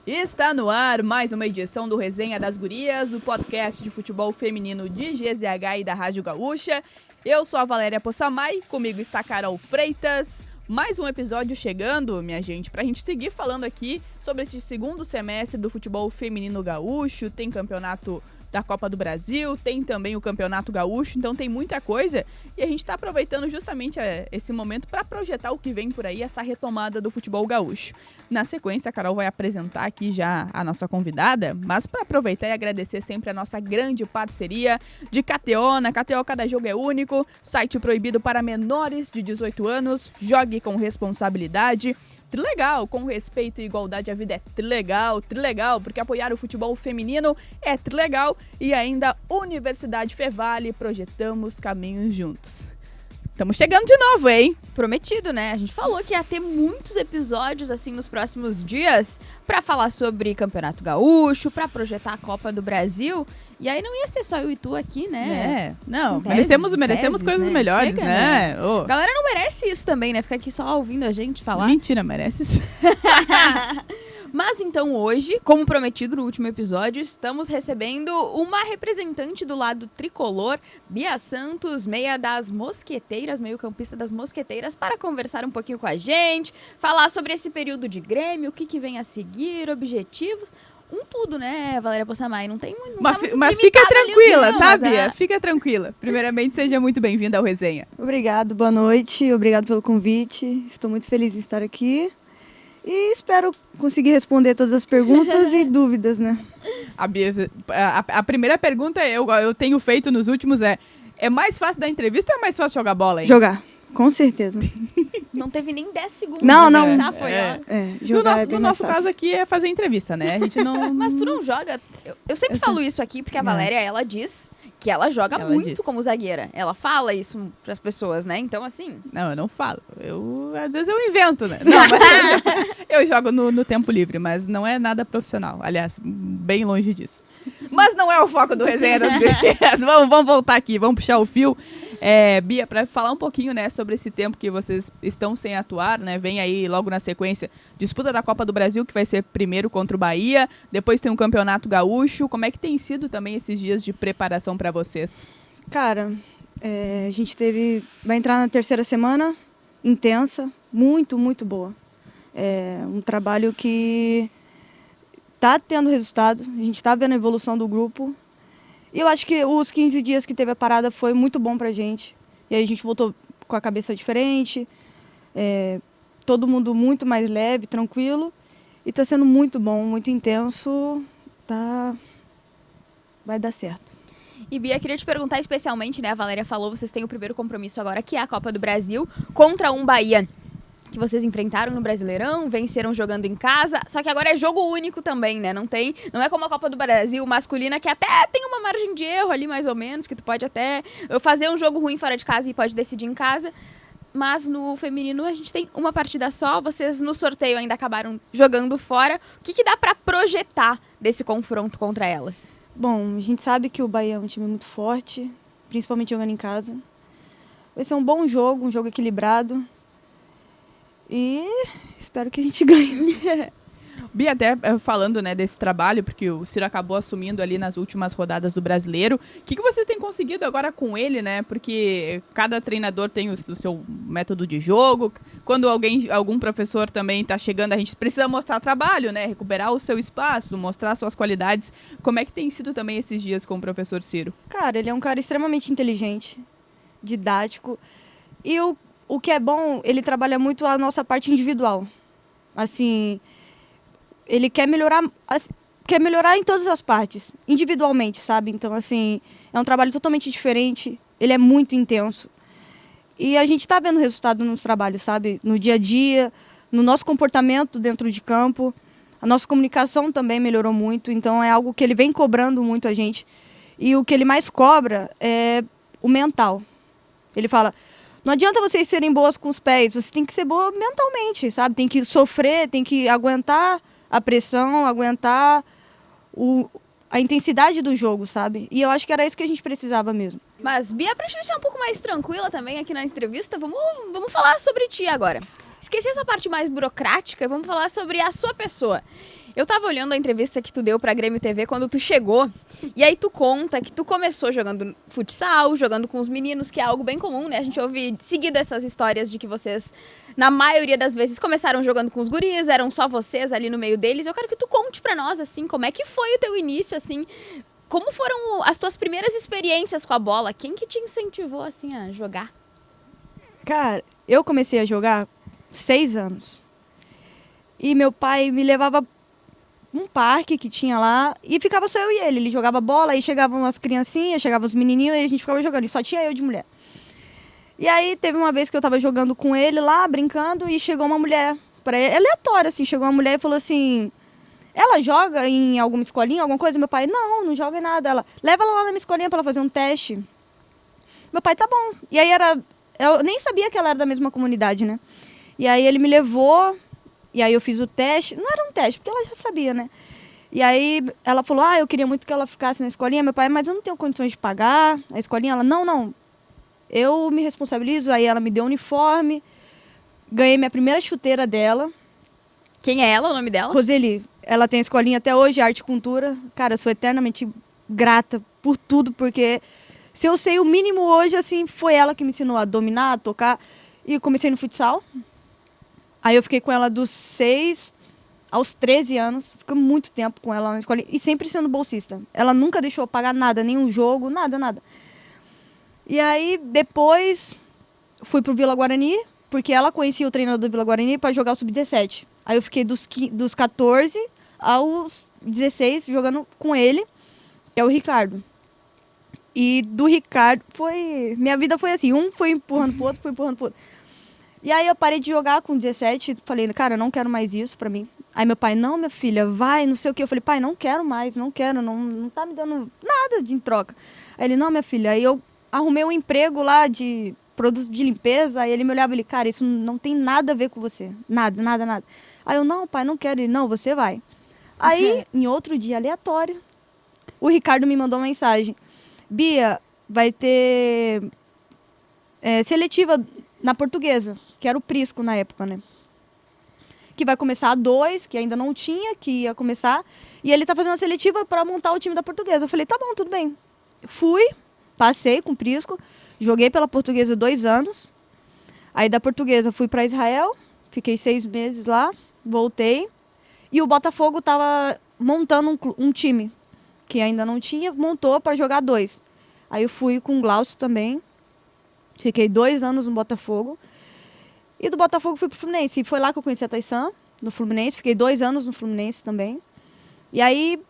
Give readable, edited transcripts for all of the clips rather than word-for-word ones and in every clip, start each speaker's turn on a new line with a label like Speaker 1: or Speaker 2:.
Speaker 1: Está no ar mais uma edição do Resenha das Gurias, o podcast de futebol feminino de GZH e da Rádio Gaúcha. Eu sou a Valéria Possamay, comigo está a Carol Freitas. Mais um episódio chegando, minha gente, pra gente seguir falando aqui sobre esse segundo semestre do futebol feminino gaúcho. Tem campeonato da Copa do Brasil, tem também o Campeonato Gaúcho, então tem muita coisa e a gente tá aproveitando justamente esse momento para projetar o que vem por aí, essa retomada do futebol gaúcho. Na sequência, a Carol vai apresentar aqui já a nossa convidada, mas para aproveitar e agradecer sempre a nossa grande parceria de KTO. Na KTO cada jogo é único, site proibido para menores de 18 anos, jogue com responsabilidade. Trilegal, com respeito e igualdade, a vida é trilegal, porque apoiar o futebol feminino é trilegal. E ainda Universidade Fevale, projetamos caminhos juntos. Estamos chegando de novo, hein?
Speaker 2: Prometido, né? A gente falou que ia ter muitos episódios assim nos próximos dias pra falar sobre Campeonato Gaúcho, pra projetar a Copa do Brasil. E aí não ia ser só eu e tu aqui, né?
Speaker 1: Não, merecemos coisas
Speaker 2: né?
Speaker 1: melhores,
Speaker 2: Chega,
Speaker 1: né?
Speaker 2: A galera não merece isso também, né? Ficar aqui só ouvindo a gente falar.
Speaker 1: Mentira, mereces.
Speaker 2: Mas então hoje, como prometido no último episódio, estamos recebendo uma representante do lado tricolor, Bia Santos, meio-campista das Mosqueteiras, para conversar um pouquinho com a gente, falar sobre esse período de Grêmio, o que vem a seguir, objetivos. Tudo, né, Valéria Possamay? Não tem muito.
Speaker 1: Mas fica tranquila, tá, Bia? Fica tranquila. Primeiramente, seja muito bem-vinda ao Resenha.
Speaker 3: Obrigado, boa noite. Obrigado pelo convite. Estou muito feliz em estar aqui. E espero conseguir responder todas as perguntas e dúvidas, né?
Speaker 1: A primeira pergunta eu tenho feito nos últimos é mais fácil dar entrevista ou é mais fácil jogar bola, hein?
Speaker 3: Jogar, com certeza.
Speaker 2: Não teve nem 10 segundos.
Speaker 3: Não.
Speaker 1: Jogar no nosso caso aqui é fazer entrevista, né? A gente não...
Speaker 2: Mas tu não joga? Eu sempre falo isso aqui porque a Valéria, ela diz que ela joga muito como zagueira. Ela fala isso pras pessoas, né? Então, assim...
Speaker 1: Não, eu não falo. Às vezes eu invento, né? Não, mas eu jogo no tempo livre, mas não é nada profissional. Aliás, bem longe disso. Mas não é o foco do Resenha das Gurias. Vamos voltar aqui, vamos puxar o fio. Bia, para falar um pouquinho, né, sobre esse tempo que vocês estão sem atuar, né, vem aí logo na sequência disputa da Copa do Brasil, que vai ser primeiro contra o Bahia, depois tem um Campeonato Gaúcho. Como é que tem sido também esses dias de preparação para vocês?
Speaker 3: Cara, a gente vai entrar na terceira semana, intensa, muito, muito boa. Um trabalho que tá tendo resultado, a gente tá vendo a evolução do grupo. E eu acho que os 15 dias que teve a parada foi muito bom pra gente. E aí a gente voltou com a cabeça diferente, todo mundo muito mais leve, tranquilo. E tá sendo muito bom, muito intenso. Vai dar certo.
Speaker 2: E Bia, queria te perguntar especialmente, né? A Valéria falou, vocês têm o primeiro compromisso agora, que é a Copa do Brasil, contra um Bahia que vocês enfrentaram no Brasileirão, venceram jogando em casa, só que agora é jogo único também, né? Não é como a Copa do Brasil masculina, que até tem uma margem de erro ali, mais ou menos, que tu pode até fazer um jogo ruim fora de casa e pode decidir em casa, mas no feminino a gente tem uma partida só, vocês no sorteio ainda acabaram jogando fora. O que dá pra projetar desse confronto contra elas?
Speaker 3: Bom, a gente sabe que o Bahia é um time muito forte, principalmente jogando em casa. Vai ser um bom jogo, um jogo equilibrado. E espero que a gente ganhe.
Speaker 1: Bia, até falando, né, desse trabalho, porque o Ciro acabou assumindo ali nas últimas rodadas do Brasileiro. O que vocês têm conseguido agora com ele, né? Porque cada treinador tem o seu método de jogo. Quando algum professor também está chegando, a gente precisa mostrar trabalho, né? Recuperar o seu espaço, mostrar suas qualidades. Como é que tem sido também esses dias com o professor Ciro?
Speaker 3: Cara, ele é um cara extremamente inteligente, didático. E o que é bom, ele trabalha muito a nossa parte individual. Assim, ele quer melhorar em todas as partes, individualmente, sabe? Então, assim, é um trabalho totalmente diferente, ele é muito intenso. E a gente tá vendo resultado nos trabalhos, sabe? No dia a dia, no nosso comportamento dentro de campo. A nossa comunicação também melhorou muito, então é algo que ele vem cobrando muito a gente. E o que ele mais cobra é o mental. Ele fala... Não adianta vocês serem boas com os pés, você tem que ser boa mentalmente, sabe? Tem que sofrer, tem que aguentar a pressão, aguentar a intensidade do jogo, sabe? E eu acho que era isso que a gente precisava mesmo.
Speaker 2: Mas, Bia, pra te deixar um pouco mais tranquila também aqui na entrevista, vamos falar sobre ti agora. Esqueci essa parte mais burocrática e vamos falar sobre a sua pessoa. Eu tava olhando a entrevista que tu deu pra Grêmio TV quando tu chegou, e aí tu conta que tu começou jogando futsal, jogando com os meninos, que é algo bem comum, né? A gente ouve seguida essas histórias de que vocês, na maioria das vezes, começaram jogando com os guris, eram só vocês ali no meio deles. Eu quero que tu conte pra nós, assim, como é que foi o teu início, assim, como foram as tuas primeiras experiências com a bola? Quem que te incentivou, assim, a jogar?
Speaker 3: Cara, eu comecei a jogar 6 anos. E meu pai me levava um parque que tinha lá e ficava só eu e ele. Ele jogava bola, aí chegavam as criancinhas, chegavam os menininhos e a gente ficava jogando. E só tinha eu de mulher. E aí teve uma vez que eu tava jogando com ele lá, brincando, e chegou uma mulher, aleatória, assim, chegou uma mulher e falou assim: ela joga em alguma escolinha, alguma coisa? Meu pai, não joga em nada. Ela, leva ela lá na minha escolinha pra ela fazer um teste. Meu pai, tá bom. E aí eu nem sabia que ela era da mesma comunidade, né? E aí ele me levou, e aí eu fiz o teste. Não era um teste, porque ela já sabia, né? E aí ela falou, eu queria muito que ela ficasse na escolinha. Meu pai, mas eu não tenho condições de pagar a escolinha. Ela, não, eu me responsabilizo. Aí ela me deu um uniforme, ganhei minha primeira chuteira dela.
Speaker 2: Quem é ela, o nome dela?
Speaker 3: Roseli. Ela tem a escolinha até hoje, Arte e Cultura. Cara, eu sou eternamente grata por tudo, porque se eu sei o mínimo hoje, assim, foi ela que me ensinou a dominar, a tocar. E eu comecei no futsal. Aí eu fiquei com ela dos 6 aos 13 anos. Fiquei muito tempo com ela na escolinha. E sempre sendo bolsista. Ela nunca deixou eu pagar nada, nenhum jogo, nada. E aí, depois, fui pro Vila Guarani, porque ela conhecia o treinador do Vila Guarani para jogar o Sub-17. Aí eu fiquei dos 14 aos 16 jogando com ele, que é o Ricardo. E do Ricardo minha vida foi assim, um foi empurrando pro outro, E aí eu parei de jogar com 17, falei, cara, eu não quero mais isso pra mim. Aí meu pai, não, minha filha, vai, não sei o quê. Eu falei, pai, não quero mais, não tá me dando nada em troca. Aí ele, não, minha filha, aí eu arrumei um emprego lá de produto de limpeza, aí ele me olhava e ele, cara, isso não tem nada a ver com você, nada. Aí eu, não, pai, não quero. Ele, não, você vai. Aí, em outro dia aleatório, o Ricardo me mandou uma mensagem, Bia, vai ter seletiva na Portuguesa, que era o Prisco na época, né? Que vai começar a 2, que ainda não tinha, que ia começar. E ele tá fazendo uma seletiva para montar o time da Portuguesa. Eu falei, tá bom, tudo bem. Fui, passei com o Prisco, joguei pela Portuguesa 2 anos. Aí da Portuguesa fui para Israel, fiquei 6 meses lá, voltei. E o Botafogo tava montando um time, que ainda não tinha, montou para jogar 2. Aí eu fui com o Glaucio também. Fiquei 2 anos no Botafogo. E do Botafogo fui pro Fluminense. E foi lá que eu conheci a Taysan, no Fluminense. Fiquei 2 anos no Fluminense também. E aí,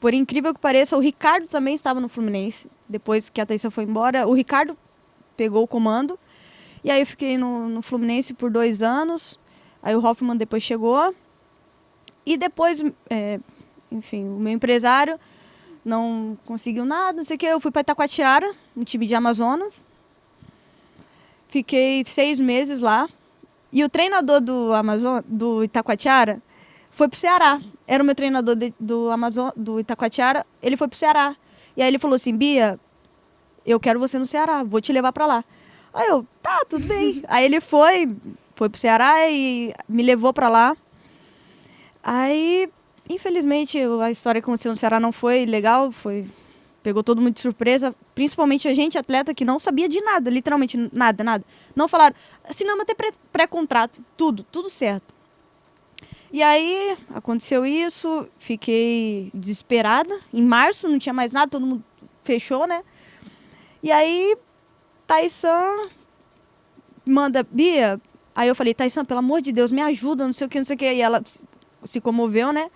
Speaker 3: por incrível que pareça, o Ricardo também estava no Fluminense. Depois que a Taysan foi embora, o Ricardo pegou o comando. E aí eu fiquei no Fluminense por 2 anos. Aí o Hoffman depois chegou. E depois, enfim, o meu empresário não conseguiu nada, não sei o quê. Eu fui para Itacoatiara, um time de Amazonas. Fiquei 6 meses lá. E o treinador do Itacoatiara foi pro Ceará. Era o meu treinador do Itacoatiara. Ele foi pro Ceará. E aí ele falou assim, Bia, eu quero você no Ceará, vou te levar para lá. Aí eu, tá, tudo bem. Aí ele foi pro Ceará e me levou para lá. Aí, infelizmente, a história que aconteceu no Ceará não foi legal, pegou todo mundo de surpresa, principalmente a gente, atleta, que não sabia de nada, literalmente nada. Não falaram, assinamos até pré-contrato, tudo certo. E aí, aconteceu isso, fiquei desesperada. Em março, não tinha mais nada, todo mundo fechou, né? E aí, Taysan manda, Bia... Aí eu falei, Taysan, pelo amor de Deus, me ajuda, não sei o que. E ela se comoveu, né?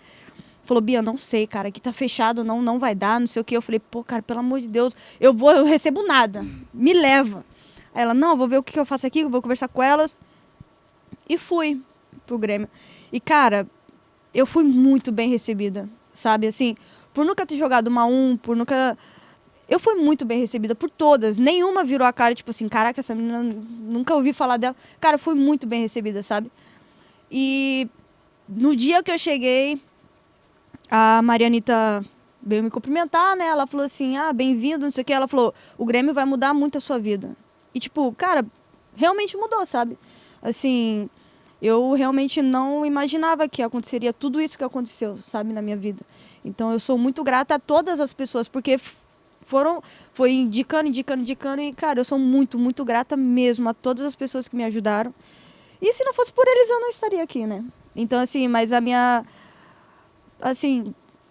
Speaker 3: Falou, Bia, não sei, cara, aqui tá fechado, não vai dar, não sei o que. Eu falei, pô, cara, pelo amor de Deus, eu recebo nada, me leva. Aí ela, não, eu vou ver o que eu faço aqui, eu vou conversar com elas. E fui pro Grêmio. E, cara, eu fui muito bem recebida, sabe? Assim, por nunca ter jogado uma 1, por nunca... Eu fui muito bem recebida por todas. Nenhuma virou a cara, tipo assim, caraca, essa menina, nunca ouvi falar dela. Cara, eu fui muito bem recebida, sabe? E no dia que eu cheguei, a Marianita veio me cumprimentar, né? Ela falou assim, bem-vindo, não sei o que. Ela falou, o Grêmio vai mudar muito a sua vida. E, tipo, cara, realmente mudou, sabe? Assim, eu realmente não imaginava que aconteceria tudo isso que aconteceu, sabe, na minha vida. Então, eu sou muito grata a todas as pessoas, porque foi indicando, e, cara, eu sou muito, muito grata mesmo a todas as pessoas que me ajudaram. E se não fosse por eles, eu não estaria aqui, né? Então, assim, mas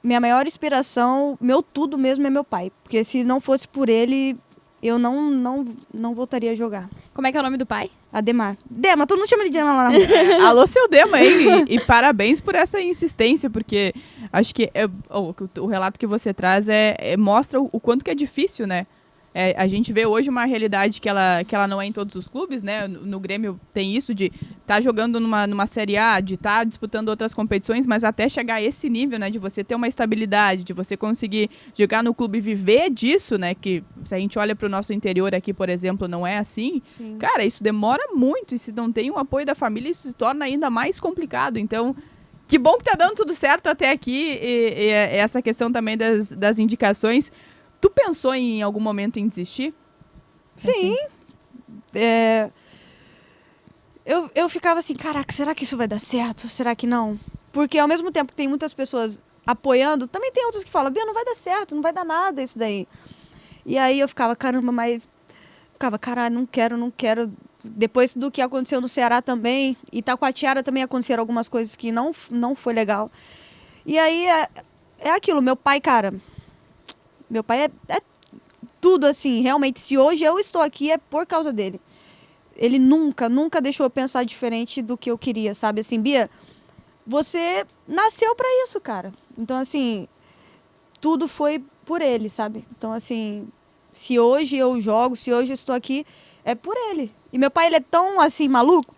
Speaker 3: minha maior inspiração, meu tudo mesmo é meu pai. Porque se não fosse por ele, eu não voltaria a jogar.
Speaker 2: Como é que é o nome do pai?
Speaker 3: Ademar. Dema, todo mundo chama ele de Dema lá na rua.
Speaker 1: Alô, seu Dema, hein? E parabéns por essa insistência, porque acho que o relato que você traz mostra o quanto que é difícil, né? A gente vê hoje uma realidade que ela não é em todos os clubes, né? No Grêmio tem isso de estar jogando numa Série A, de estar disputando outras competições, mas até chegar a esse nível, né? De você ter uma estabilidade, de você conseguir jogar no clube e viver disso, né? Que se a gente olha para o nosso interior aqui, por exemplo, não é assim.
Speaker 3: Sim.
Speaker 1: Cara, isso demora muito e se não tem o apoio da família, isso se torna ainda mais complicado. Então, que bom que tá dando tudo certo até aqui e essa questão também das indicações. Tu pensou em algum momento em desistir?
Speaker 3: Sim. Eu ficava assim, caraca, será que isso vai dar certo? Será que não? Porque ao mesmo tempo que tem muitas pessoas apoiando, também tem outras que falam, Bia, não vai dar certo, não vai dar nada isso daí. E aí eu ficava, caramba, caralho, não quero. Depois do que aconteceu no Ceará também, e Itacoatiara também aconteceram algumas coisas que não foi legal. E aí é aquilo, meu pai, cara... Meu pai é tudo assim, realmente. Se hoje eu estou aqui é por causa dele. Ele nunca deixou eu pensar diferente do que eu queria, sabe? Assim, Bia, você nasceu pra isso, cara. Então, assim, tudo foi por ele, sabe? Então, assim, se hoje eu jogo, se hoje eu estou aqui, é por ele. E meu pai, ele é tão, assim, maluco,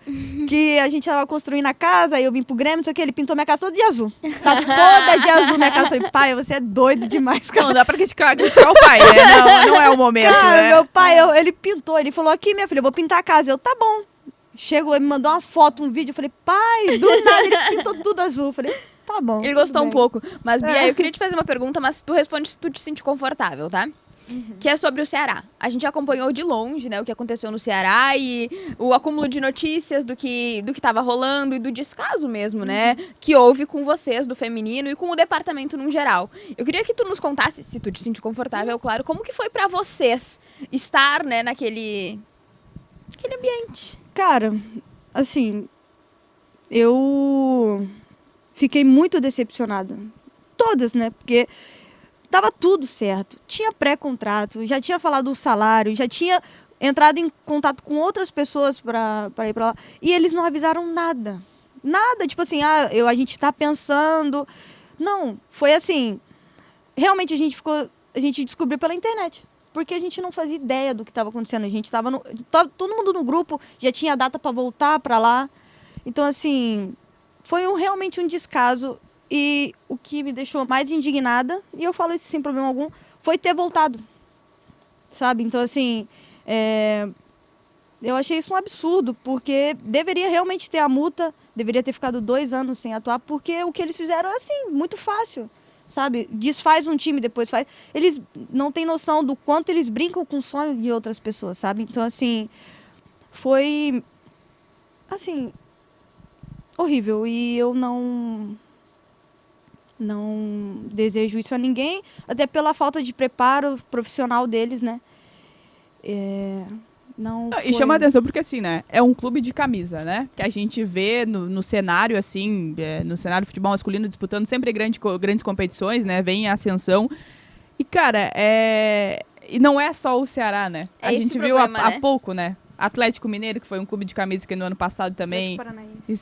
Speaker 3: que a gente tava construindo a casa, aí eu vim pro Grêmio, não sei o que, ele pintou minha casa toda de azul. Tá toda de azul minha casa. Eu falei, pai, você é doido demais, cara.
Speaker 1: Não dá pra criticar o pai, né? Não é o momento,
Speaker 3: cara,
Speaker 1: né?
Speaker 3: meu pai, ele pintou, ele falou, aqui, minha filha, eu vou pintar a casa. Eu, tá bom. Chegou, ele me mandou uma foto, um vídeo, eu falei, pai, do nada, ele pintou tudo azul. Eu falei, tá bom.
Speaker 2: Ele gostou
Speaker 3: bem.
Speaker 2: um pouco. Mas, Bia, eu queria te fazer uma pergunta, mas tu responde se tu te sentir confortável, tá? Que é sobre o Ceará. A gente acompanhou de longe, né, o que aconteceu no Ceará e o acúmulo de notícias do que estava rolando e do descaso mesmo, né, que houve com vocês do feminino e com o departamento no geral. Eu queria que tu nos contasse, se tu te sentir confortável, claro, como que foi pra vocês estar, né, naquele ambiente.
Speaker 3: Cara, assim, eu fiquei muito decepcionada. Todas, né, porque... Tava tudo certo, tinha pré-contrato, já tinha falado o salário, já tinha entrado em contato com outras pessoas para ir para lá. E eles não avisaram nada. Nada, tipo assim, a gente tá pensando. Não, foi assim, realmente a gente descobriu pela internet. Porque a gente não fazia ideia do que estava acontecendo. A gente tava todo mundo no grupo, já tinha data para voltar para lá. Então, assim, foi realmente um descaso. E o que me deixou mais indignada, e eu falo isso sem problema algum, foi ter voltado, sabe? Então, assim, eu achei isso um absurdo, porque deveria realmente ter a multa, deveria ter ficado 2 anos sem atuar, porque o que eles fizeram é, assim, muito fácil, sabe? Desfaz um time, depois faz... Eles não têm noção do quanto eles brincam com o sonho de outras pessoas, sabe? Então, assim, foi, assim, horrível, e eu não desejo isso a ninguém, até pela falta de preparo profissional deles, né?
Speaker 1: E chama a atenção porque, assim, né? É um clube de camisa, né? Que a gente vê no cenário, assim, no cenário de futebol masculino disputando sempre grandes competições, né? Vem em ascensão. E, cara, e não é só o Ceará, né? A gente viu há pouco, né? Atlético Mineiro, que foi um clube de camisa que no ano passado também...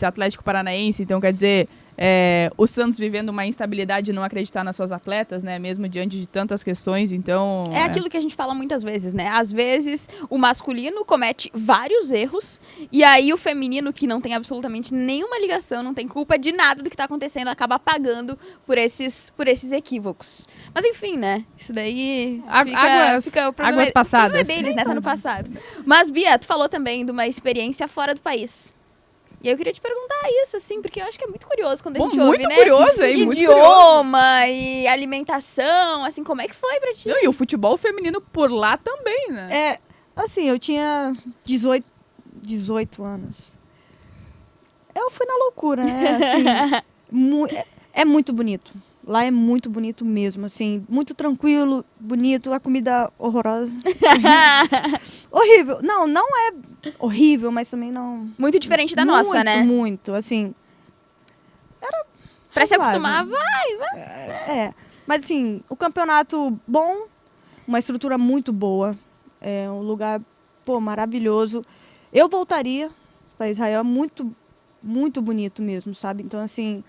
Speaker 1: Atlético Paranaense. Então, quer dizer... o Santos vivendo uma instabilidade de não acreditar nas suas atletas, né? Mesmo diante de tantas questões, então...
Speaker 2: É aquilo que a gente fala muitas vezes, né? Às vezes o masculino comete vários erros e aí o feminino, que não tem absolutamente nenhuma ligação, não tem culpa de nada do que tá acontecendo, acaba pagando por esses equívocos. Mas enfim, né? Isso daí fica o problema,
Speaker 1: águas passadas.
Speaker 2: O problema é deles, né? Tá no passado. Mas, Bia, tu falou também de uma experiência fora do país. E aí eu queria te perguntar isso, assim, porque eu acho que é muito curioso quando a gente ouve,
Speaker 1: muito
Speaker 2: né?
Speaker 1: curioso, hein? Muito
Speaker 2: Idioma e alimentação, assim, como é que foi pra ti?
Speaker 1: Não, e o futebol feminino por lá também, né?
Speaker 3: É, assim, eu tinha 18 anos. Eu fui na loucura, né? Assim, é muito bonito. Lá é muito bonito mesmo, assim, muito tranquilo, bonito, a comida horrorosa. Horrível. Não é horrível, mas também não...
Speaker 2: Muito diferente da nossa, né?
Speaker 3: Muito, assim...
Speaker 2: Pra se
Speaker 3: razoável.
Speaker 2: acostumar, vai.
Speaker 3: É, mas assim, o campeonato bom, uma estrutura muito boa, é um lugar, pô, maravilhoso. Eu voltaria para Israel, é muito, muito bonito mesmo, sabe? Então, assim,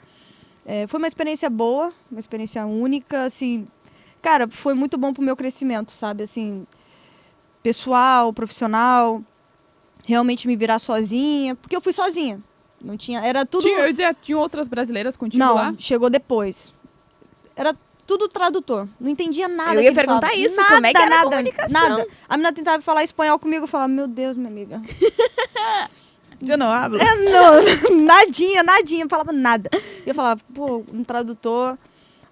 Speaker 3: foi uma experiência boa, uma experiência única, assim, cara, foi muito bom pro meu crescimento, sabe? Assim, pessoal, profissional, realmente me virar sozinha, porque eu fui sozinha. Não tinha, era tudo...
Speaker 1: Eu ia dizer, tinha outras brasileiras contigo
Speaker 3: Não,
Speaker 1: lá?
Speaker 3: chegou depois. Era tudo tradutor. Não entendia nada.
Speaker 2: Eu ia perguntar isso, como é que era a comunicação?
Speaker 3: Nada. A menina tentava falar espanhol comigo, eu falava, meu Deus, minha amiga.
Speaker 1: Eu não hablo.
Speaker 3: Nadinha, eu falava nada. E eu falava, pô, um tradutor.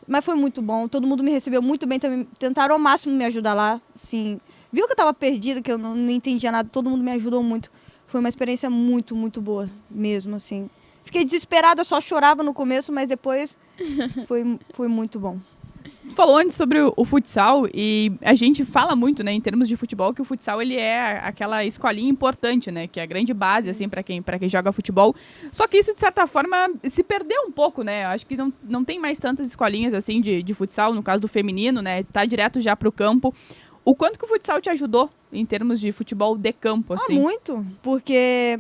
Speaker 3: Mas foi muito bom, todo mundo me recebeu muito bem também. Tentaram ao máximo me ajudar lá, assim. Viu que eu tava perdida, que eu não entendia nada, todo mundo me ajudou muito. Foi uma experiência muito, muito boa mesmo, assim. Fiquei desesperada, só chorava no começo, mas depois foi muito bom.
Speaker 1: Tu falou antes sobre o futsal e a gente fala muito, né, em termos de futebol, que o futsal ele é aquela escolinha importante, né, que é a grande base, assim, para quem joga futebol. Só que isso, de certa forma, se perdeu um pouco, né? Acho que não tem mais tantas escolinhas, assim, de futsal, no caso do feminino, né, tá direto já pro campo. O quanto que o futsal te ajudou em termos de futebol de campo, assim?
Speaker 3: Muito, porque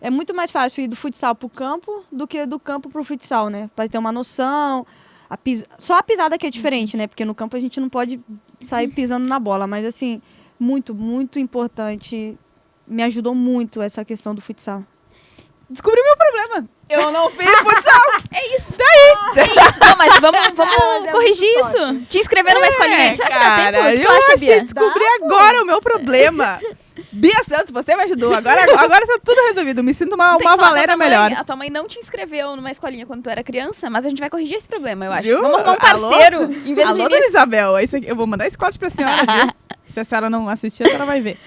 Speaker 3: é muito mais fácil ir do futsal pro campo do que do campo pro futsal, né? Para ter uma noção. Só a pisada que é diferente, né? Porque no campo a gente não pode sair pisando na bola. Mas, assim, muito, muito importante. Me ajudou muito essa questão do futsal.
Speaker 1: Descobri meu problema. Eu não fiz futsal.
Speaker 2: É isso. É isso. Não, mas vamos corrigir isso. Te inscrever numa escolinha. Será que dá tempo? O que tu acha, Bia?
Speaker 1: Descobri agora o meu problema. Bia Santos, você me ajudou. Agora tá tudo resolvido. Me sinto uma Valéria melhor.
Speaker 2: A tua mãe não te inscreveu numa escolinha quando tu era criança, mas a gente vai corrigir esse problema, eu acho.
Speaker 1: Viu?
Speaker 2: Vamos arrumar um parceiro. Investir
Speaker 1: Alô,
Speaker 2: nisso.
Speaker 1: Isabel. Eu vou mandar esse corte pra senhora, viu? Se a senhora não assistir, a senhora vai ver.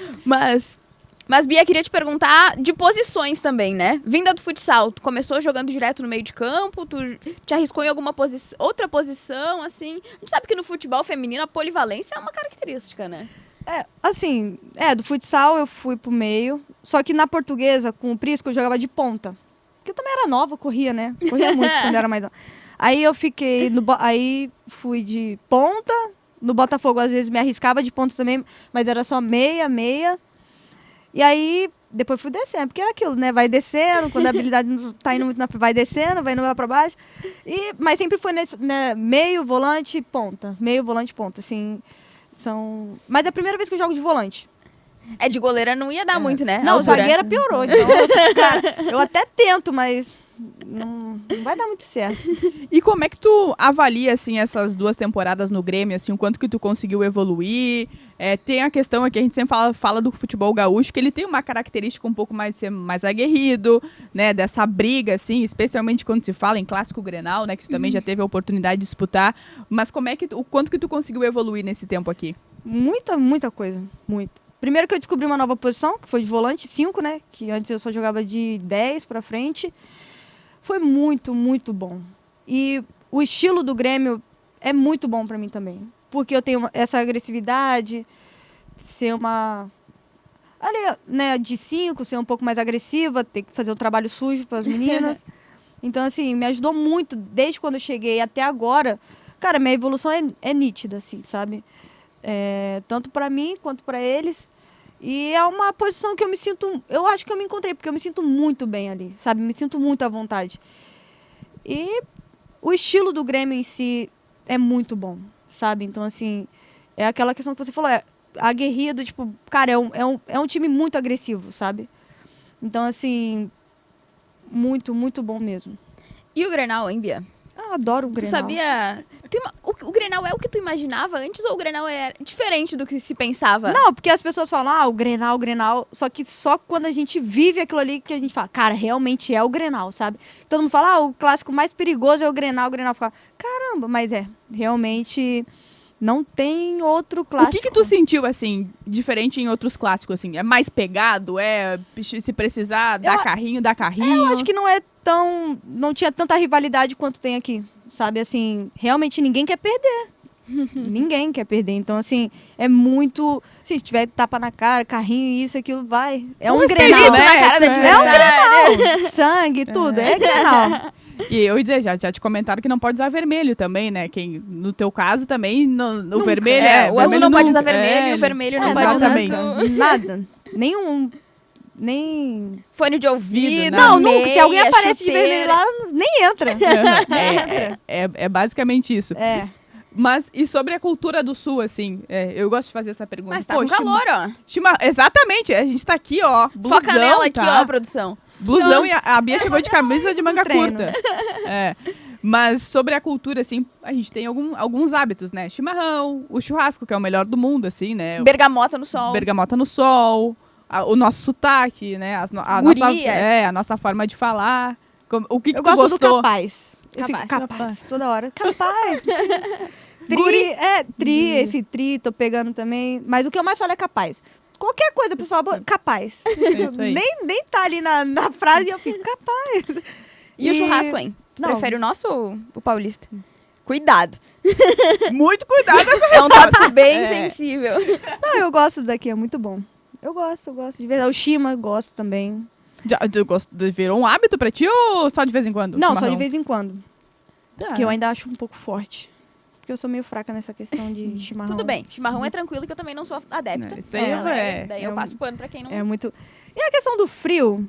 Speaker 2: Mas, Bia, queria te perguntar de posições também, né? Vinda do futsal, tu começou jogando direto no meio de campo, tu te arriscou em alguma outra posição, assim? A gente sabe que no futebol feminino a polivalência é uma característica, né?
Speaker 3: Assim, do futsal eu fui pro meio. Só que na Portuguesa, com o Prisco, eu jogava de ponta. Porque eu também era nova, corria, né? Corria muito quando eu era mais nova. Aí eu fiquei, aí fui de ponta. No Botafogo, às vezes, me arriscava de ponta também, mas era só meia. E aí, depois fui descendo, porque é aquilo, né? Vai descendo, quando a habilidade não tá indo muito vai descendo, vai indo lá pra baixo. Mas sempre foi nesse, né, meio, volante, ponta. Meio, volante, ponta, assim. Mas é a primeira vez que eu jogo de volante.
Speaker 2: De goleira não ia dar muito, né?
Speaker 3: Não,
Speaker 2: Altura.
Speaker 3: zagueira piorou. Então, cara, eu até tento, mas não vai dar muito certo.
Speaker 1: E como é que tu avalia, assim, essas 2 temporadas no Grêmio, assim, o quanto que tu conseguiu evoluir? Tem a questão aqui, a gente sempre fala do futebol gaúcho, que ele tem uma característica um pouco mais de ser mais aguerrido, né, dessa briga, assim, especialmente quando se fala em clássico Grenal, né, que tu também já teve a oportunidade de disputar, mas o quanto que tu conseguiu evoluir nesse tempo aqui?
Speaker 3: Muita coisa, muita. Primeiro que eu descobri uma nova posição, que foi de volante 5, né, que antes eu só jogava de 10 pra frente. Foi muito, muito bom. E o estilo do Grêmio é muito bom pra mim também. Porque eu tenho essa agressividade, ser uma... Ali, né, de 5, ser um pouco mais agressiva, ter que fazer um trabalho sujo para as meninas. Então, assim, me ajudou muito desde quando eu cheguei até agora. Cara, minha evolução é nítida, assim, sabe? Tanto para mim quanto para eles. E é uma posição que eu acho que eu me encontrei, porque eu me sinto muito bem ali, sabe? Me sinto muito à vontade. E o estilo do Grêmio em si é muito bom, sabe? Então, assim, é aquela questão que você falou, aguerrido, tipo, cara, é um time muito agressivo, sabe? Então, assim, muito, muito bom mesmo.
Speaker 2: E o Grenal, hein, Bia?
Speaker 3: Ah, adoro o
Speaker 2: Tu
Speaker 3: Grenal.
Speaker 2: sabia... O Grenal é o que tu imaginava antes ou o Grenal é diferente do que se pensava?
Speaker 3: Não, porque as pessoas falam, o Grenal. Só que só quando a gente vive aquilo ali que a gente fala, cara, realmente é o Grenal, sabe? Todo mundo fala, o clássico mais perigoso é o Grenal. O Grenal fica, caramba, mas realmente não tem outro clássico.
Speaker 1: O que tu sentiu, assim, diferente em outros clássicos, assim? É mais pegado? Se precisar, dá carrinho, dá carrinho?
Speaker 3: Eu acho que não tinha tanta rivalidade quanto tem aqui, sabe? Assim, realmente ninguém quer perder. Ninguém quer perder. Então, assim, é muito... Se tiver tapa na cara, carrinho, isso, aquilo, vai. É um Grenal,
Speaker 2: né? Na cara do adversário.
Speaker 3: Sangue, tudo. É Grenal.
Speaker 1: E eu ia dizer, já te comentaram que não pode usar vermelho também, né? No teu caso também, o vermelho
Speaker 2: o azul não pode usar vermelho e o
Speaker 1: ele-
Speaker 2: vermelho não pode usar
Speaker 1: exatamente.
Speaker 2: azul.
Speaker 3: Nada. Nenhum. Nem...
Speaker 2: Fone de ouvido,
Speaker 3: Não, nunca. Se alguém
Speaker 2: meia,
Speaker 3: aparece de
Speaker 2: chuteira.
Speaker 3: vermelho lá, nem entra.
Speaker 1: É basicamente isso.
Speaker 3: É.
Speaker 1: Mas, e sobre a cultura do Sul, assim? Eu gosto de fazer essa pergunta.
Speaker 2: Mas tá com calor, ó.
Speaker 1: Exatamente, a gente tá aqui, ó. Blusão,
Speaker 2: Foca nela aqui,
Speaker 1: tá?
Speaker 2: ó, produção.
Speaker 1: Blusão e a Bia chegou de camisa de manga
Speaker 3: treino.
Speaker 1: curta. Mas sobre a cultura, assim, a gente tem alguns hábitos, né? Chimarrão, o churrasco, que é o melhor do mundo, assim, né?
Speaker 2: Bergamota no sol.
Speaker 1: Bergamota no sol, o nosso sotaque, né?
Speaker 2: Guria.
Speaker 1: A nossa forma de falar. O que
Speaker 3: Eu
Speaker 1: tu
Speaker 3: gosto do
Speaker 1: gostou?
Speaker 3: capaz. Eu fico
Speaker 2: Capaz.
Speaker 3: capaz toda hora. Capaz.
Speaker 2: Tri.
Speaker 3: Guri, esse tri, tô pegando também. Mas o que eu mais falo é capaz. Qualquer coisa pra falar, capaz.
Speaker 1: isso aí.
Speaker 3: Nem tá ali na frase e eu fico capaz.
Speaker 2: E o churrasco, hein? Tu
Speaker 3: Não.
Speaker 2: prefere o nosso ou o paulista? Cuidado.
Speaker 1: Muito cuidado essa
Speaker 2: É um tópico bem
Speaker 1: É.
Speaker 2: sensível.
Speaker 3: Não, eu gosto daqui, é muito bom. Eu gosto de verdade. O Shima, gosto também.
Speaker 1: Virou um hábito pra ti ou só de vez em quando?
Speaker 3: Não, só
Speaker 1: chimarrão?
Speaker 3: de vez em quando.
Speaker 1: Tá.
Speaker 3: Que eu ainda acho um pouco forte. Porque eu sou meio fraca nessa questão de chimarrão.
Speaker 2: Tudo bem. Chimarrão é tranquilo, que eu também não sou adepta.
Speaker 1: Isso aí
Speaker 2: Daí eu
Speaker 3: É
Speaker 2: passo pano pra quem não...
Speaker 3: É muito... E a questão do frio,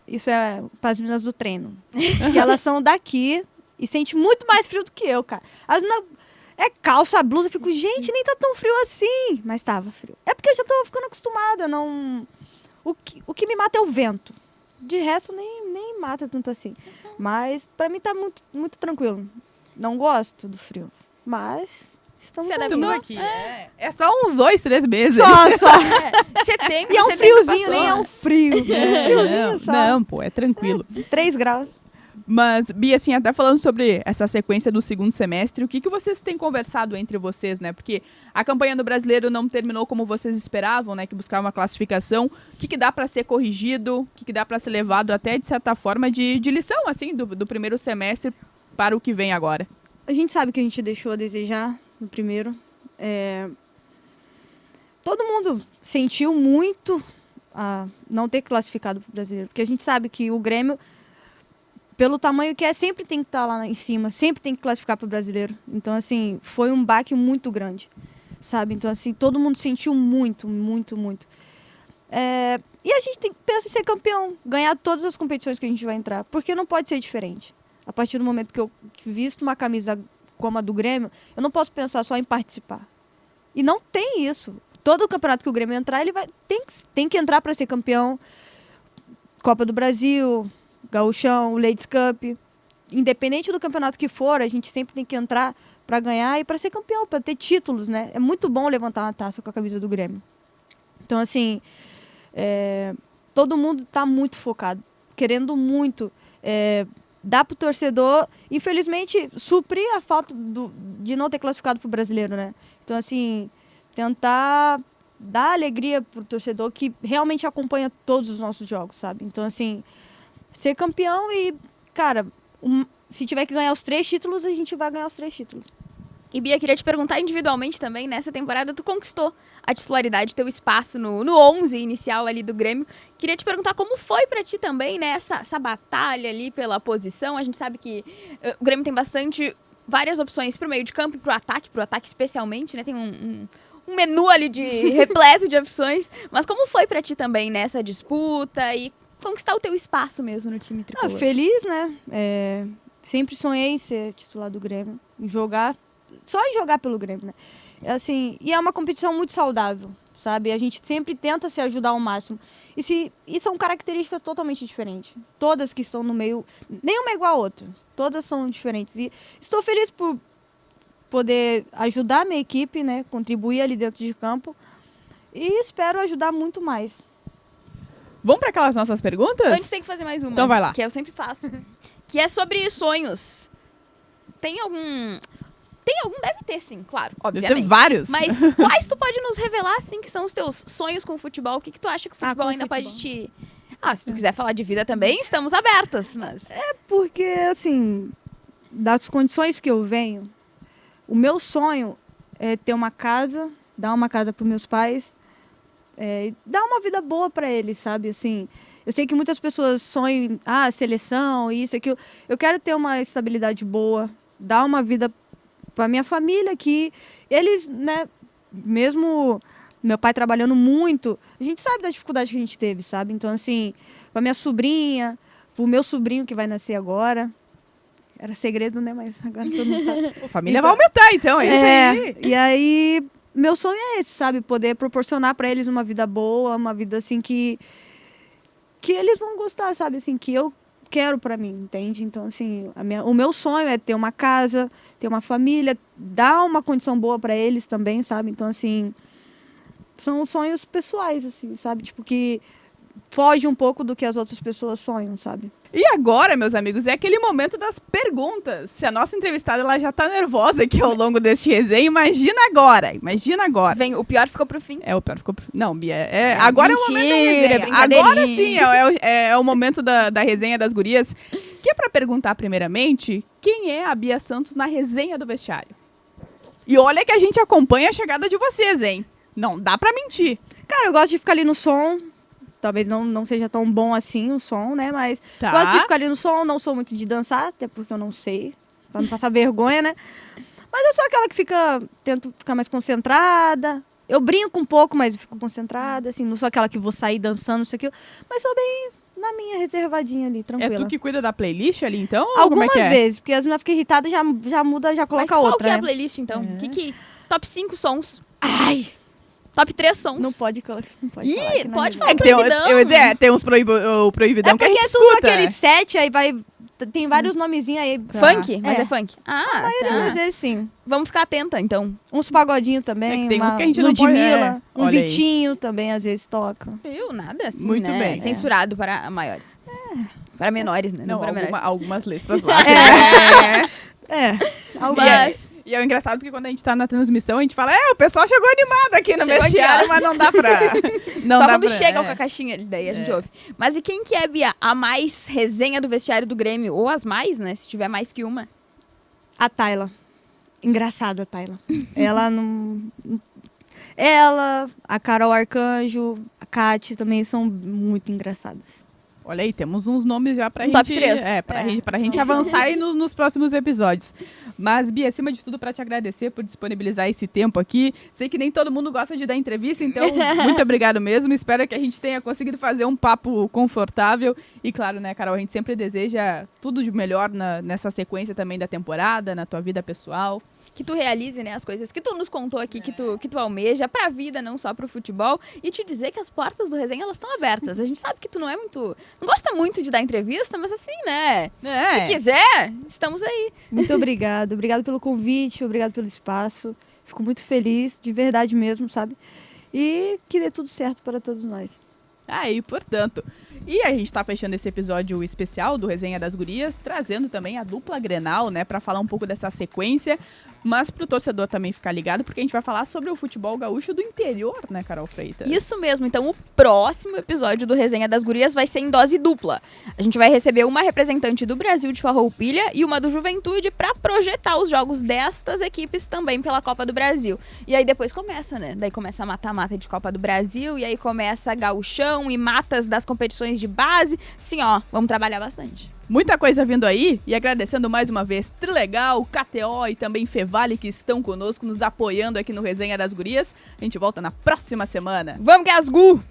Speaker 3: isso é para as meninas do treino. Que elas são daqui e sentem muito mais frio do que eu, cara. As meninas... É calça, blusa, eu fico, gente, nem tá tão frio assim. Mas tava frio. É porque eu já tô ficando acostumada, não... O que me mata é o vento. De resto, nem mata tanto assim. Mas pra mim tá muito, muito tranquilo. Não gosto do frio. Mas estamos
Speaker 2: Se
Speaker 3: aí.
Speaker 2: adaptou.
Speaker 1: Estamos aqui. É só uns 2-3 meses.
Speaker 3: Só.
Speaker 2: Setembro,
Speaker 3: E é um
Speaker 2: setembro
Speaker 3: friozinho,
Speaker 2: passou.
Speaker 3: nem é um frio. Friozinho só.
Speaker 1: Não, pô, é tranquilo.
Speaker 3: 3 graus.
Speaker 1: Mas, Bia, assim, até falando sobre essa sequência do segundo semestre, o que vocês têm conversado entre vocês, né? Porque a campanha do Brasileiro não terminou como vocês esperavam, né? Que buscava uma classificação. O que dá para ser corrigido? O que dá para ser levado até, de certa forma, de lição, assim, do primeiro semestre para o que vem agora?
Speaker 3: A gente sabe que a gente deixou a desejar no primeiro. Todo mundo sentiu muito a não ter classificado para o Brasileiro. Porque a gente sabe que o Grêmio, pelo tamanho que é, sempre tem que estar lá em cima. Sempre tem que classificar para o Brasileiro. Então, assim, foi um baque muito grande. Sabe? Então, assim, todo mundo sentiu muito, muito, muito. E a gente pensa em ser campeão. Ganhar todas as competições que a gente vai entrar. Porque não pode ser diferente. A partir do momento que eu visto uma camisa como a do Grêmio, eu não posso pensar só em participar. E não tem isso. Todo campeonato que o Grêmio entrar, ele tem que entrar para ser campeão. Copa do Brasil, Gauchão, Ladies Cup. Independente do campeonato que for, a gente sempre tem que entrar para ganhar e para ser campeão, para ter títulos, né? É muito bom levantar uma taça com a camisa do Grêmio. Então, assim, todo mundo está muito focado, querendo muito dar pro torcedor, infelizmente, suprir a falta de não ter classificado pro Brasileiro, né? Então, assim, tentar dar alegria pro torcedor que realmente acompanha todos os nossos jogos, sabe? Então, assim, ser campeão e, cara, se tiver que ganhar os 3 títulos, a gente vai ganhar os 3 títulos.
Speaker 2: E, Bia, queria te perguntar individualmente também, nessa temporada tu conquistou a titularidade, teu espaço no 11 inicial ali do Grêmio. Queria te perguntar como foi pra ti também, né, essa batalha ali pela posição. A gente sabe que o Grêmio tem várias opções pro meio de campo e pro ataque especialmente, né, tem um menu ali repleto de opções. Mas como foi pra ti também nessa disputa e conquistar o teu espaço mesmo no time tricolor?
Speaker 3: Feliz, né? Sempre sonhei em ser titular do Grêmio, só em jogar pelo Grêmio, né? Assim, e é uma competição muito saudável, sabe? A gente sempre tenta se ajudar ao máximo. E são características totalmente diferentes. Todas que estão no meio, nenhuma é igual a outra. Todas são diferentes. E estou feliz por poder ajudar a minha equipe, né? Contribuir ali dentro de campo. E espero ajudar muito mais.
Speaker 1: Vamos para aquelas nossas perguntas?
Speaker 2: Antes tem que fazer mais uma.
Speaker 1: Então vai lá.
Speaker 2: Que eu sempre faço. Que é sobre sonhos. Tem algum... Deve ter sim, claro, obviamente.
Speaker 1: Tem vários.
Speaker 2: Mas quais tu pode nos revelar, assim, que são os teus sonhos com o futebol? O que tu acha que o futebol ainda pode te... se tu quiser falar de vida também, estamos abertas, mas...
Speaker 3: Porque, assim, das condições que eu venho, o meu sonho é ter uma casa, dar uma casa para meus pais, dar uma vida boa para eles, sabe? Assim, eu sei que muitas pessoas sonham, seleção, isso, aquilo. Eu quero ter uma estabilidade boa, dar uma vida para minha família, que eles, né, mesmo meu pai trabalhando muito, a gente sabe da dificuldade que a gente teve, sabe? Então, assim, para minha sobrinha, pro meu sobrinho que vai nascer agora, era segredo, né? Mas agora todo mundo sabe.
Speaker 1: A família vai aumentar, então, é isso aí.
Speaker 3: E aí, meu sonho é esse, sabe? Poder proporcionar para eles uma vida boa, uma vida, assim, que eles vão gostar, sabe? Assim, que eu quero para mim, entende? Então, assim, o meu sonho é ter uma casa, ter uma família, dar uma condição boa para eles também, sabe? Então, assim, são sonhos pessoais, assim, sabe? Tipo, que foge um pouco do que as outras pessoas sonham, sabe?
Speaker 1: E agora, meus amigos, é aquele momento das perguntas. Se a nossa entrevistada ela já tá nervosa aqui ao longo deste resenha, imagina agora.
Speaker 2: Vem, o pior ficou pro fim.
Speaker 1: O pior ficou pro fim. Não, Bia, agora
Speaker 2: mentira,
Speaker 1: é o momento da resenha.
Speaker 2: brincadeirinha.
Speaker 1: Agora sim, é o momento da resenha das gurias. Que é pra perguntar primeiramente, quem é a Bia Santos na resenha do vestiário? E olha que a gente acompanha a chegada de vocês, hein? Não dá pra mentir.
Speaker 3: Cara, eu gosto de ficar ali no som. Talvez não seja tão bom assim o som, né? Mas gosto de ficar ali no som, não sou muito de dançar, até porque eu não sei, pra não passar vergonha, né? Mas eu sou aquela que tento ficar mais concentrada. Eu brinco um pouco, mas eu fico concentrada, assim, não sou aquela que vou sair dançando, isso, aquilo. Mas sou bem na minha reservadinha ali, tranquila.
Speaker 1: É tu que cuida da playlist ali, então?
Speaker 3: Algumas
Speaker 1: como é que
Speaker 3: vezes, porque as meninas ficam irritadas, já muda, já coloca
Speaker 2: Mas qual
Speaker 3: outra.
Speaker 2: que é a
Speaker 3: né?
Speaker 2: playlist, então? Top 5 sons.
Speaker 3: Ai,
Speaker 2: Top 3 sons.
Speaker 3: não pode colocar. Não pode
Speaker 2: Ih,
Speaker 3: falar aqui na
Speaker 2: pode
Speaker 3: resenha.
Speaker 2: falar.
Speaker 1: É que tem,
Speaker 2: Proibidão.
Speaker 1: eu ia dizer, tem uns o proibidão que a
Speaker 3: porque
Speaker 1: gente
Speaker 3: tudo
Speaker 1: escuta.
Speaker 3: aquele 7, aí vai... Tem vários nomezinhos aí.
Speaker 2: Funk? Mas é funk.
Speaker 3: Às vezes sim.
Speaker 2: Vamos ficar atenta, então.
Speaker 3: Uns pagodinhos também.
Speaker 1: É que tem
Speaker 3: uma
Speaker 1: uns que a gente não pode-
Speaker 3: Ludmilla, um
Speaker 1: olha aí.
Speaker 3: Vitinho também às vezes toca.
Speaker 2: Viu? Nada assim,
Speaker 1: Muito
Speaker 2: né?
Speaker 1: bem.
Speaker 2: Censurado para maiores. Para menores, né?
Speaker 1: Não,
Speaker 2: para menores.
Speaker 1: algumas letras lá.
Speaker 2: Mas...
Speaker 1: E é o engraçado porque quando a gente tá na transmissão, a gente fala, o pessoal chegou animado aqui no
Speaker 2: Chegou
Speaker 1: vestiário,
Speaker 2: aqui, ó.
Speaker 1: mas não dá pra... Não
Speaker 2: Só
Speaker 1: dá
Speaker 2: quando
Speaker 1: pra-
Speaker 2: chegam com a caixinha, daí a gente ouve. Mas e quem que é, Bia, a mais resenha do vestiário do Grêmio? Ou as mais, né? Se tiver mais que uma.
Speaker 3: A Tayla. Engraçada a Tayla. Ela não... Ela, a Carol Arcanjo, a Kati também são muito engraçadas.
Speaker 1: Olha aí, temos uns nomes já pra
Speaker 2: Um
Speaker 1: gente...
Speaker 2: top 3.
Speaker 1: Pra gente avançar aí nos próximos episódios. Mas, Bia, acima de tudo, pra te agradecer por disponibilizar esse tempo aqui. Sei que nem todo mundo gosta de dar entrevista, então muito obrigado mesmo. Espero que a gente tenha conseguido fazer um papo confortável. E claro, né, Carol, a gente sempre deseja tudo de melhor nessa sequência também da temporada, na tua vida pessoal.
Speaker 2: Que tu realize, né, as coisas que tu nos contou aqui, que tu almeja pra vida, não só pro futebol. E te dizer que as portas do resenha, elas estão abertas. A gente sabe que tu não gosta muito de dar entrevista, mas assim, né? Se quiser, estamos aí.
Speaker 3: Muito obrigada. Obrigado pelo convite, obrigado pelo espaço. Fico muito feliz, de verdade mesmo, sabe? E que dê tudo certo para todos nós.
Speaker 1: Aí, portanto. E a gente tá fechando esse episódio especial do Resenha das Gurias, trazendo também a dupla Grenal, né, pra falar um pouco dessa sequência, mas pro torcedor também ficar ligado, porque a gente vai falar sobre o futebol gaúcho do interior, né, Carol Freitas?
Speaker 2: Isso mesmo. Então, o próximo episódio do Resenha das Gurias vai ser em dose dupla. A gente vai receber uma representante do Brasil de Farroupilha e uma do Juventude pra projetar os jogos destas equipes também pela Copa do Brasil. E aí depois começa, né? Daí começa a mata-mata de Copa do Brasil, e aí começa gauchão e matas das competições de base. Sim, ó, vamos trabalhar bastante.
Speaker 1: Muita coisa vindo aí, e agradecendo mais uma vez Trilegal, KTO e também Fevale, que estão conosco, nos apoiando aqui no Resenha das Gurias. A gente volta na próxima semana.
Speaker 2: Vamos, Gasgu!